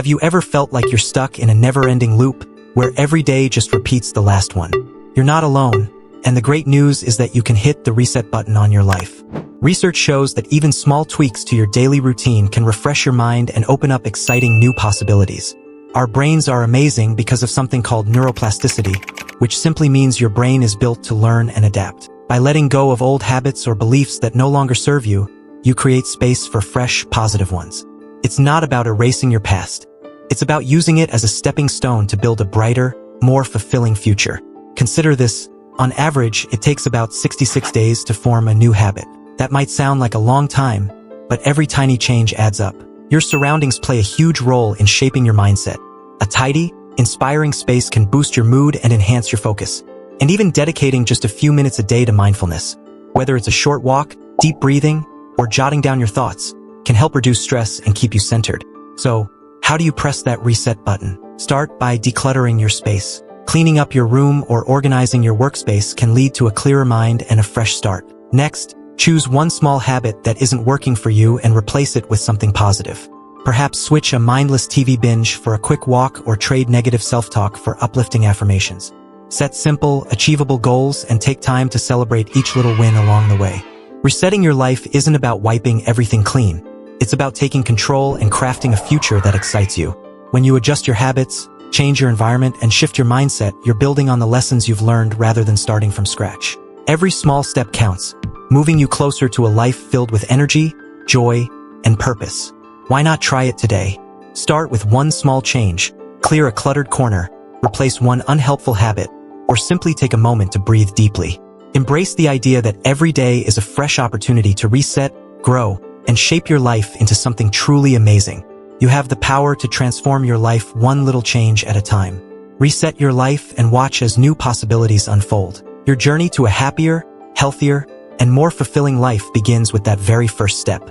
Have you ever felt like you're stuck in a never-ending loop, where every day just repeats the last one? You're not alone, and the great news is that you can hit the reset button on your life. Research shows that even small tweaks to your daily routine can refresh your mind and open up exciting new possibilities. Our brains are amazing because of something called neuroplasticity, which simply means your brain is built to learn and adapt. By letting go of old habits or beliefs that no longer serve you, you create space for fresh, positive ones. It's not about erasing your past. It's about using it as a stepping stone to build a brighter, more fulfilling future. Consider this: on average, it takes about 66 days to form a new habit. That might sound like a long time, but every tiny change adds up. Your surroundings play a huge role in shaping your mindset. A tidy, inspiring space can boost your mood and enhance your focus. And even dedicating just a few minutes a day to mindfulness, whether it's a short walk, deep breathing, or jotting down your thoughts, can help reduce stress and keep you centered. So, how do you press that reset button? Start by decluttering your space. Cleaning up your room or organizing your workspace can lead to a clearer mind and a fresh start. Next, choose one small habit that isn't working for you and replace it with something positive. Perhaps switch a mindless TV binge for a quick walk or trade negative self-talk for uplifting affirmations. Set simple, achievable goals and take time to celebrate each little win along the way. Resetting your life isn't about wiping everything clean. It's about taking control and crafting a future that excites you. When you adjust your habits, change your environment, and shift your mindset, you're building on the lessons you've learned rather than starting from scratch. Every small step counts, moving you closer to a life filled with energy, joy, and purpose. Why not try it today? Start with one small change, clear a cluttered corner, replace one unhelpful habit, or simply take a moment to breathe deeply. Embrace the idea that every day is a fresh opportunity to reset, grow, and shape your life into something truly amazing. You have the power to transform your life one little change at a time. Reset your life and watch as new possibilities unfold. Your journey to a happier, healthier, and more fulfilling life begins with that very first step.